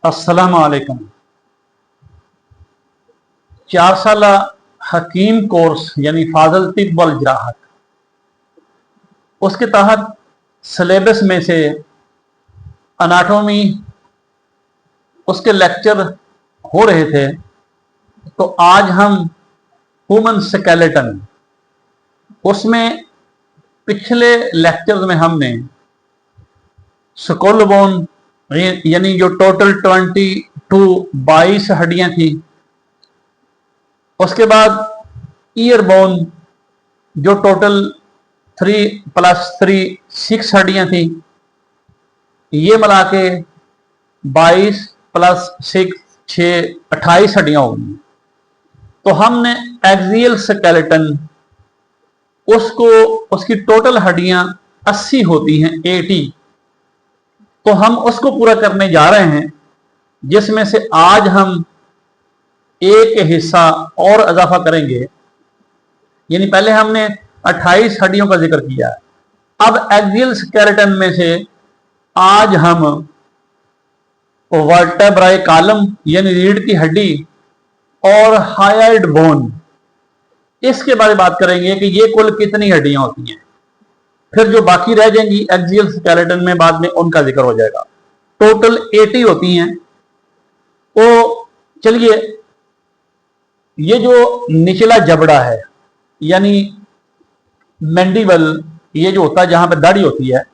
अस्सलामु अलैकुम। 4 साल हकीम कोर्स यानी फाजल तिब वल जराहत, उसके तहत सिलेबस में से अनाटोमी उसके लेक्चर हो रहे थे। तो आज हम ह्यूमन स्केलेटन, उसमें पिछले लेक्चर में हमने स्कुल बोन यानी जो टोटल 22 हड्डियां थी, उसके बाद ईयर बोन जो टोटल 3 + 3 6 हड्डियां थी, ये मिला के 22 + 6 6 28 हड्डियां होगी। तो हमने एक्सियल स्केलेटन, उसको उसकी टोटल हड्डियां 80 होती हैं, 80। तो हम उसको पूरा करने जा रहे हैं, जिसमें से आज हम एक हिस्सा और इजाफा करेंगे। यानी पहले हमने 28 हड्डियों का जिक्र किया, अब एक्सियल स्केलेटन में से आज हम वर्टेब्राई कॉलम यानी रीढ़ की हड्डी और हाइड बोन, इसके बारे में बात करेंगे कि ये कुल कितनी हड्डियां होती हैं। फिर जो बाकी रह जाएंगी एक्सियल स्केलेटन में बाद में उनका जिक्र हो जाएगा। टोटल 80 होती हैं। तो चलिए, ये जो निचला जबड़ा है यानी मैंडिबल, ये जो होता है जहां पर दाढ़ी होती है,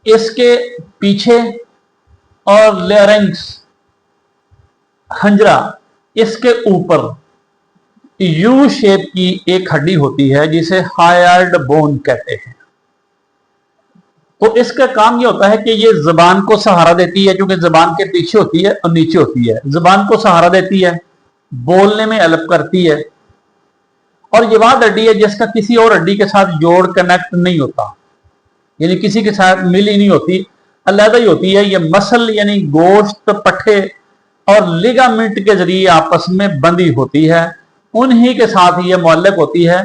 इसके पीछे और लेरिंक्स हंजरा, इसके ऊपर यू शेप की एक हड्डी होती है जिसे हाइड बोन कहते हैं। तो इसका काम ये होता है कि ये जबान को सहारा देती है, क्योंकि जबान के पीछे होती है और नीचे होती है। जबान को सहारा देती है, बोलने में हेल्प करती है। और ये वह हड्डी है जिसका किसी और हड्डी के साथ जोड़ कनेक्ट नहीं होता, यानी किसी के साथ मिली नहीं होती, अलग ही होती है। ये मसल यानी गोश्त, पट्टे और लिगामेंट के जरिए आपस में बंधी होती है, उन्हीं के साथ ये मुअल्लक होती है।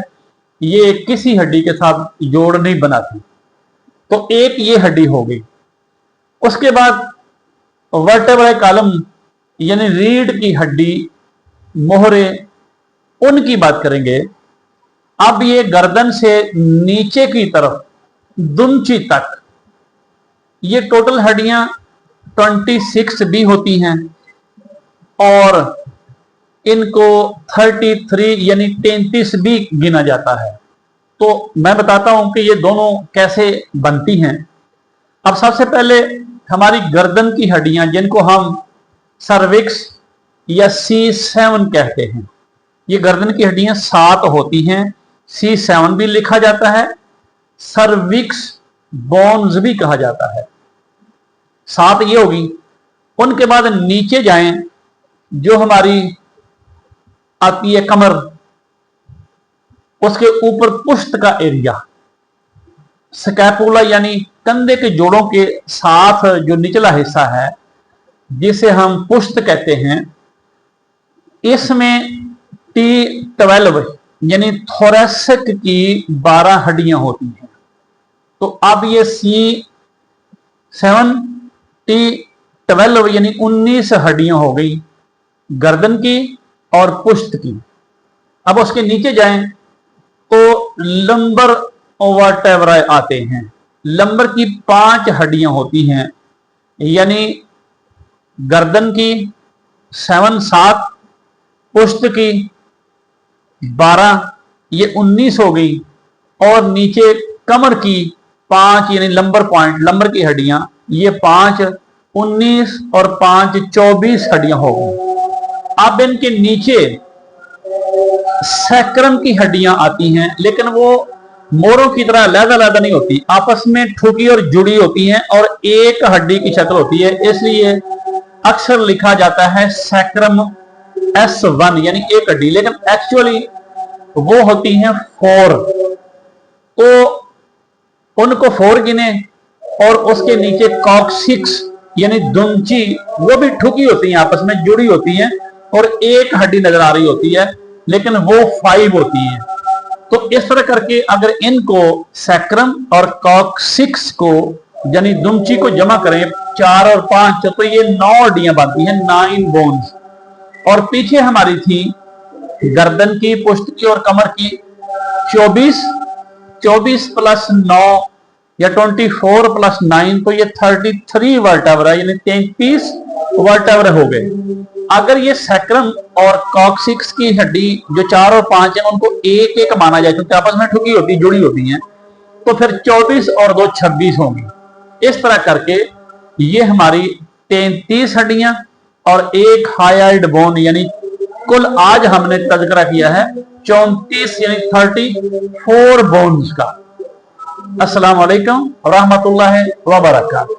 ये किसी हड्डी के साथ जोड़ नहीं बनाती। तो एक ये हड्डी हो गई। उसके बाद वर्टेब्राई कॉलम यानी रीढ़ की हड्डी, मोहरे, उनकी बात करेंगे। अब ये गर्दन से नीचे की तरफ दुमची तक ये टोटल हड्डियां 26 भी होती हैं और इनको 33 यानी 33 भी गिना जाता है। तो मैं बताता हूं कि ये दोनों कैसे बनती हैं। अब सबसे पहले हमारी गर्दन की हड्डियां, जिनको हम सर्विक्स या C7 कहते हैं, ये गर्दन की हड्डियां 7 होती हैं। C7 भी लिखा जाता है, सर्विक्स बोन्स भी कहा जाता है। 7 ये होगी। उनके बाद नीचे जाएं, जो हमारी आती है कमर, उसके ऊपर पुश्त का एरिया, स्कैपुला यानी कंधे के जोड़ों के साथ जो निचला हिस्सा है, जिसे हम पुश्त कहते हैं, इसमें T12 यानी थोरेसिक की 12 हड्डियां होती हैं। तो अब ये C7 T12 यानी 19 हड्डियां हो गई गर्दन की और पुश्त की। अब उसके नीचे जाएं तो लंबर वर्टेब्राई आते हैं। लंबर की 5 हड्डियां होती हैं, यानी गर्दन की 7, पुश्त की 12, ये 19 हो गई। और नीचे कमर की 5 यानी लंबर पॉइंट, लंबर की हड्डियां, ये 5 19 और 5 24 हड्डियां हो गई। अब इनके नीचे सैक्रम की हड्डियां आती हैं, लेकिन वो मोरों की तरह अलग-अलग नहीं होती, आपस में ठुकी और जुड़ी होती हैं और एक हड्डी की शक्ल होती है। इसलिए अक्सर लिखा जाता है सैक्रम S1 यानी एक हड्डी, लेकिन एक्चुअली वो होती हैं 4। तो उनको 4 गिने। और उसके नीचे कॉक्सिक्स यानी दुमची, वो भी ठुकी होती हैं, आपस में जुड़ी होती हैं और एक हड्डी नजर आ रही होती है, लेकिन वो 5 होती है। तो इस तरह करके अगर इनको सैक्रम और कॉक्सिक्स को यानी दुमची को जमा करें 4 और 5 तो ये 9 हड्डियां बनती हैं, 9 बोन्स। और पीछे हमारी थी गर्दन की, पुष्ट की और कमर की 24, 24 प्लस 9 या 24 प्लस 9 तो ये 33 वर्टेब्रा यानी 33 वर्टेब्रा हो गए। अगर ये सैक्रम और कॉक्सिक्स की हड्डी जो 4 और 5 है उनको एक एक माना जाए क्योंकि आपस में ठुकी होती, जुड़ी होती हैं, तो फिर 24 और 2 26 होंगी। इस तरह करके ये हमारी 33 हड्डियां और एक हाईआइड बोन, यानी कुल आज हमने तज़किरा किया है 34 यानी 34 बोन्स का। अस्सलाम वालेकुम रहमतुल्लाहि व बरकातहू।